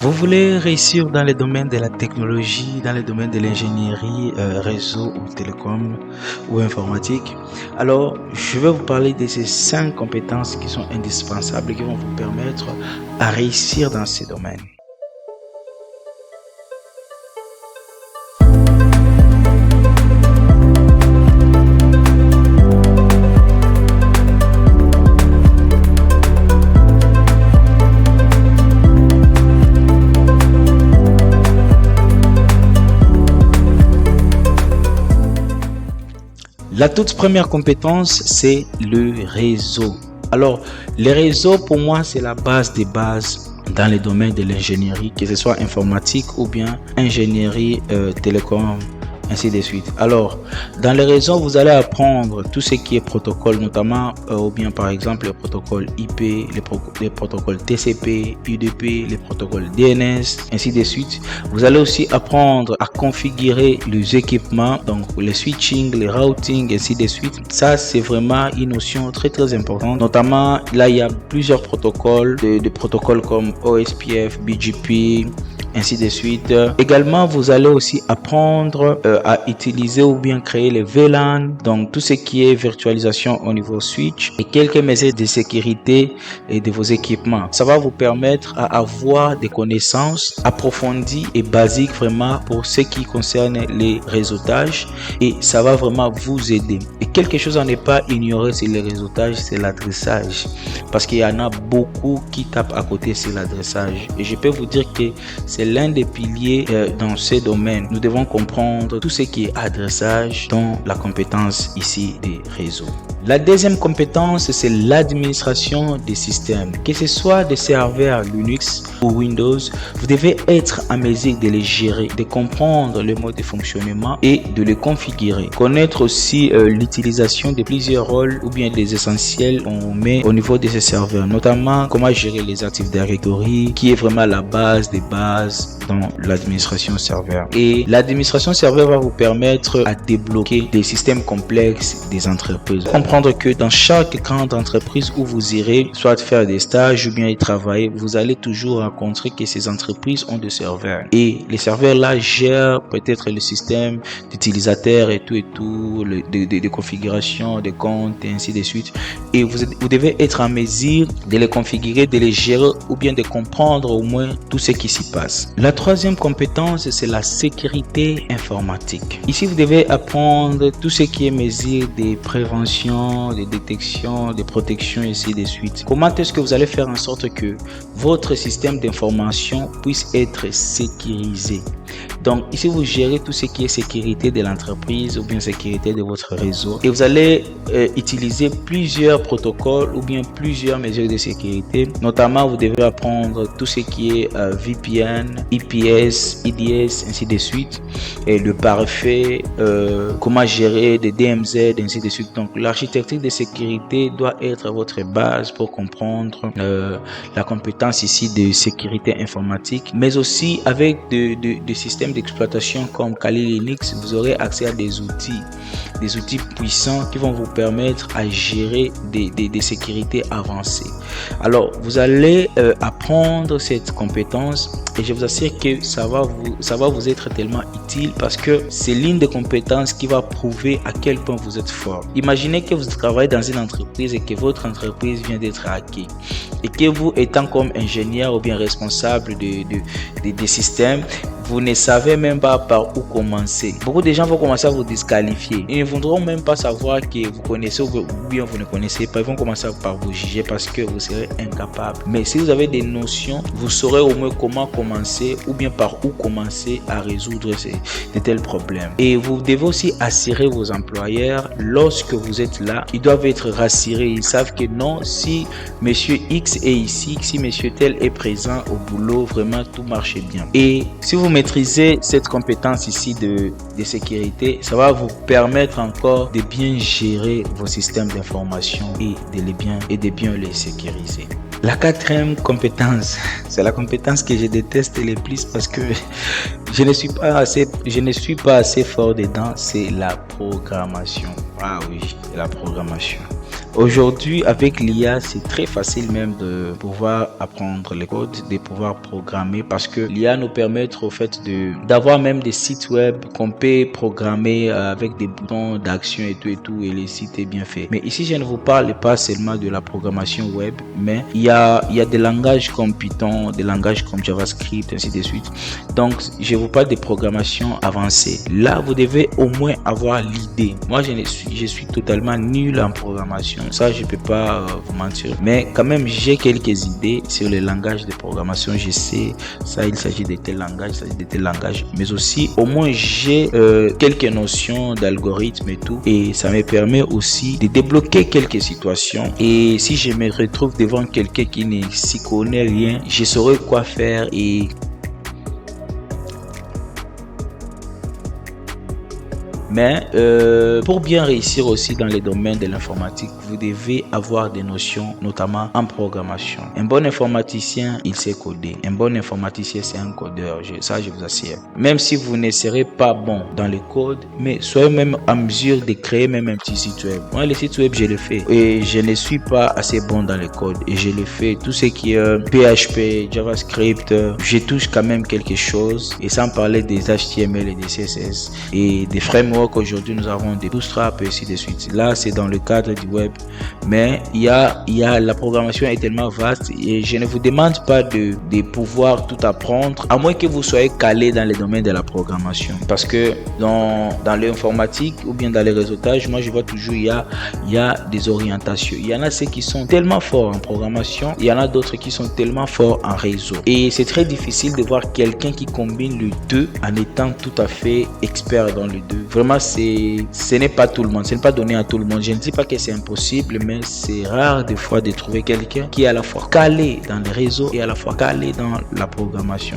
Vous voulez réussir dans les domaines de la technologie, dans les domaines de l'ingénierie, réseau ou télécom ou informatique. Alors, je vais vous parler de ces 5 compétences qui sont indispensables et qui vont vous permettre à réussir dans ces domaines. La toute première compétence, c'est le réseau. Alors, les réseaux, pour moi, c'est la base des bases dans les domaines de l'ingénierie, que ce soit informatique ou bien ingénierie télécom, ainsi de suite. Alors, dans les réseaux, vous allez apprendre tout ce qui est protocole, notamment, ou bien par exemple, les protocoles IP, les protocoles TCP, UDP, les protocoles DNS, ainsi de suite. Vous allez aussi apprendre à configurer les équipements, donc les switching, les routing, ainsi de suite. Ça, c'est vraiment une notion très importante. Notamment, là, il y a plusieurs protocoles, des protocoles comme OSPF, BGP, ainsi de suite. Également, vous allez aussi apprendre à utiliser ou bien créer les VLAN, donc tout ce qui est virtualisation au niveau switch et quelques mesures de sécurité et de vos équipements. Ça va vous permettre à avoir des connaissances approfondies et basiques vraiment pour ce qui concerne les réseautages, et ça va vraiment vous aider. Et quelque chose à ne pas ignorer sur les réseautages, c'est l'adressage, parce qu'il y en a beaucoup qui tapent à côté sur l'adressage, et je peux vous dire que c'est l'un des piliers dans ce domaine. Nous devons comprendre tout ce qui est adressage dans la compétence ici des réseaux. La deuxième compétence, c'est l'administration des systèmes. Que ce soit des serveurs Linux ou Windows, vous devez être en mesure de les gérer, de comprendre le mode de fonctionnement et de les configurer. Connaître aussi l'utilisation de plusieurs rôles ou bien des essentiels qu'on met au niveau de ces serveurs, notamment comment gérer les Active Directory, qui est vraiment la base des bases dans l'administration serveur. Et l'administration serveur va vous permettre à débloquer des systèmes complexes des entreprises. Comprendre que dans chaque grande entreprise où vous irez, soit faire des stages ou bien y travailler, vous allez toujours rencontrer que ces entreprises ont des serveurs. Et les serveurs là gèrent peut-être le système d'utilisateurs et tout, de configuration, de comptes et ainsi de suite. Et vous devez être en mesure de les configurer, de les gérer ou bien de comprendre au moins tout ce qui s'y passe. La troisième compétence, c'est la sécurité informatique. Ici, vous devez apprendre tout ce qui est mesures de prévention, de détection, de protection, et ainsi de suite. Comment est-ce que vous allez faire en sorte que votre système d'information puisse être sécurisé? Donc ici, vous gérez tout ce qui est sécurité de l'entreprise ou bien sécurité de votre réseau, et vous allez utiliser plusieurs protocoles ou bien plusieurs mesures de sécurité. Notamment, vous devez apprendre tout ce qui est VPN, IPS, IDS, ainsi de suite, et le pare-feu, comment gérer des DMZ, ainsi de suite. Donc l'architecture de sécurité doit être votre base pour comprendre la compétence ici de sécurité informatique, mais aussi avec des systèmes d'exploitation comme Kali Linux, vous aurez accès à des outils puissants qui vont vous permettre à gérer des sécurités avancées. Alors vous allez apprendre cette compétence, et je vous assure que ça va vous être tellement utile, parce que c'est l'une des compétences qui va prouver à quel point vous êtes fort. Imaginez que vous travaillez dans une entreprise et que votre entreprise vient d'être hackée, et que vous, étant comme ingénieur ou bien responsable des systèmes, vous ne savez même pas par où commencer. Beaucoup de gens vont commencer à vous disqualifier. Ils ne voudront même pas savoir que vous connaissez ou bien vous ne connaissez pas. Ils vont commencer par vous juger parce que vous serez incapable. Mais si vous avez des notions, vous saurez au moins comment commencer ou bien par où commencer à résoudre de tels problèmes. Et vous devez aussi assurer vos employeurs lorsque vous êtes là. Ils doivent être rassurés. Ils savent que non, si monsieur X est ici, si monsieur tel est présent au boulot, vraiment tout marche bien. Et si vous maîtriser cette compétence ici de sécurité, ça va vous permettre encore de bien gérer vos systèmes d'information et de bien les sécuriser. La quatrième compétence, c'est la compétence que je déteste le plus parce que je ne suis pas assez fort dedans, c'est la programmation. Ah oui, la programmation. Aujourd'hui, avec l'IA, c'est très facile même de pouvoir apprendre les codes, de pouvoir programmer, parce que l'IA nous permet au fait d'avoir même des sites web qu'on peut programmer avec des boutons d'action et tout, et les sites est bien fait. Mais ici, je ne vous parle pas seulement de la programmation web, mais il y a des langages comme Python, des langages comme JavaScript, ainsi de suite. Donc, je vous parle des programmations avancées. Là, vous devez au moins avoir l'idée. Moi, je suis totalement nul en programmation. Ça, je peux pas vous mentir. Mais quand même, j'ai quelques idées sur les langages de programmation. Je sais, ça, il s'agit de tel langage, il s'agit de tel langage. Mais aussi, au moins, j'ai quelques notions d'algorithme et tout. Et ça me permet aussi de débloquer quelques situations. Et si je me retrouve devant quelqu'un qui ne s'y connaît rien, je saurai quoi faire. Et mais pour bien réussir aussi dans les domaines de l'informatique, vous devez avoir des notions, notamment en programmation. Un bon informaticien, il sait coder. Un bon informaticien, c'est un codeur. Ça, je vous assure. Même si vous ne serez pas bon dans le code, mais soyez même en mesure de créer même un petit site web. Moi, les sites web, je le fais. Et je ne suis pas assez bon dans le code. Et je le fais. Tout ce qui est PHP, JavaScript, je touche quand même quelque chose. Et sans parler des HTML et des CSS et des frameworks. Aujourd'hui, nous avons des Bootstrap et ainsi de suite. Là, c'est dans le cadre du web, mais la programmation est tellement vaste et je ne vous demande pas de pouvoir tout apprendre, à moins que vous soyez calé dans les domaines de la programmation. Parce que dans l'informatique ou bien dans les réseautages, moi, je vois toujours il y a des orientations. Il y en a ceux qui sont tellement forts en programmation, il y en a d'autres qui sont tellement forts en réseau. Et c'est très difficile de voir quelqu'un qui combine les deux en étant tout à fait expert dans les deux. Vraiment, ce n'est pas tout le monde, ce n'est pas donné à tout le monde. Je ne dis pas que c'est impossible, mais c'est rare des fois de trouver quelqu'un qui est à la fois calé dans les réseaux et à la fois calé dans la programmation.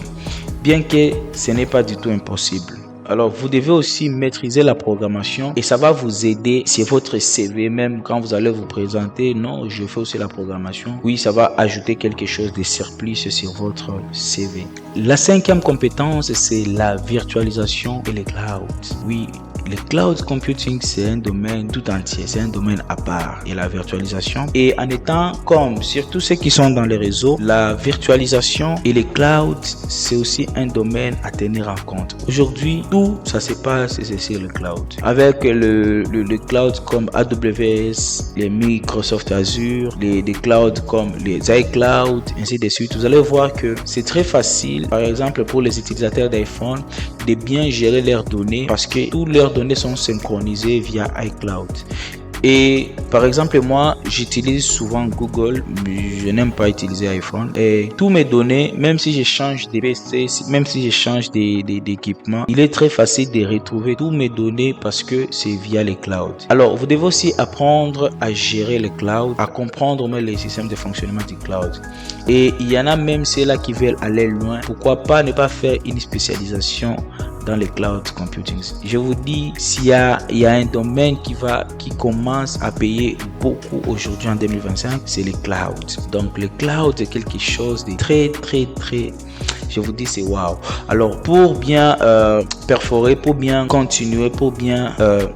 Bien que ce n'est pas du tout impossible. Alors, vous devez aussi maîtriser la programmation et ça va vous aider sur votre CV, même quand vous allez vous présenter. Non, je fais aussi la programmation. Oui, ça va ajouter quelque chose de surplus sur votre CV. La 5e compétence, c'est la virtualisation et les clouds. Oui. Le cloud computing, c'est un domaine tout entier, c'est un domaine à part, et la virtualisation. Et en étant comme surtout ceux qui sont dans les réseaux, la virtualisation et les clouds, c'est aussi un domaine à tenir en compte. Aujourd'hui, tout ça se passe sur le cloud. Avec le cloud comme AWS, les Microsoft Azure, les clouds comme les iCloud, ainsi de suite. Vous allez voir que c'est très facile, par exemple pour les utilisateurs d'iPhone, de bien gérer leurs données parce que tous leurs données sont synchronisées via iCloud. Et par exemple, moi, j'utilise souvent Google, mais je n'aime pas utiliser iPhone. Et tous mes données, même si je change de PC, même si je change d'équipement, il est très facile de retrouver tous mes données parce que c'est via les clouds. Alors, vous devez aussi apprendre à gérer les clouds, à comprendre même les systèmes de fonctionnement du cloud. Et il y en a même ceux-là qui veulent aller loin. Pourquoi pas ne pas faire une spécialisation dans les cloud computing. Je vous dis, s'il y a un domaine qui commence à payer beaucoup aujourd'hui en 2025, c'est les clouds. Donc les clouds est quelque chose de très, je vous dis, c'est waouh. Alors pour bien perforer, pour bien continuer, pour bien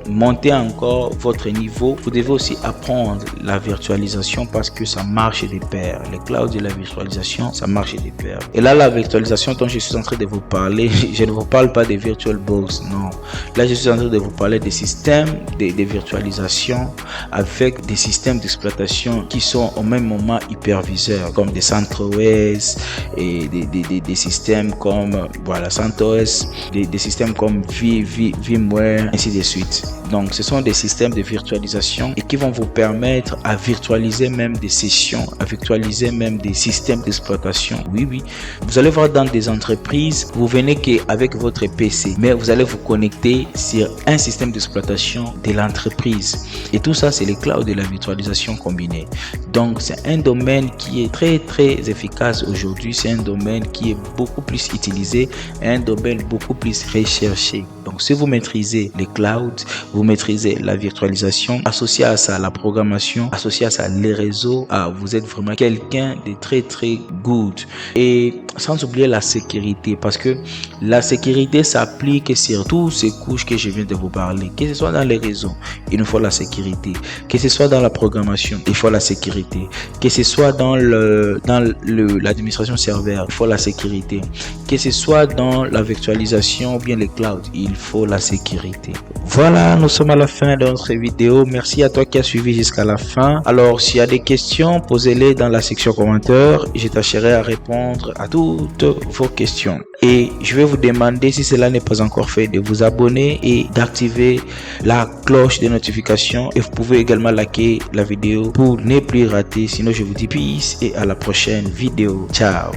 monter encore votre niveau, vous devez aussi apprendre la virtualisation parce que ça marche des pairs. Les clouds et la virtualisation, ça marche des pairs. Et là, la virtualisation dont je suis en train de vous parler, je ne vous parle pas des VirtualBox, non. Là, je suis en train de vous parler des systèmes de virtualisation avec des systèmes d'exploitation qui sont au même moment hyperviseurs, comme des CentOS et des systèmes comme CentOS, des systèmes comme VMware, ainsi de suite. Donc, ce sont des systèmes de virtualisation et qui vont vous permettre à virtualiser même des sessions, à virtualiser même des systèmes d'exploitation. Oui. Vous allez voir dans des entreprises, vous venez qu'avec votre PC, mais vous allez vous connecter sur un système d'exploitation de l'entreprise. Et tout ça, c'est les clouds de la virtualisation combinée. Donc, c'est un domaine qui est très efficace aujourd'hui. C'est un domaine qui est beaucoup plus utilisé, un domaine beaucoup plus recherché. Donc, si vous maîtrisez les clouds, vous maîtrisez la virtualisation, associé à ça la programmation, associé à ça les réseaux, vous êtes vraiment quelqu'un de très très good. Et sans oublier la sécurité, parce que la sécurité s'applique sur toutes ces couches que je viens de vous parler, que ce soit dans les réseaux, il nous faut la sécurité, que ce soit dans la programmation, il faut la sécurité, que ce soit dans l'administration serveur, il faut la sécurité, que ce soit dans la virtualisation ou bien les clouds, il faut la sécurité. Voilà, nous sommes à la fin de notre vidéo. Merci à toi qui as suivi jusqu'à la fin. Alors, s'il y a des questions, posez-les dans la section commentaires. Je tâcherai à répondre à toutes vos questions. Et je vais vous demander, si cela n'est pas encore fait, de vous abonner et d'activer la cloche de notification. Et vous pouvez également liker la vidéo pour ne plus rater. Sinon, je vous dis peace et à la prochaine vidéo. Ciao.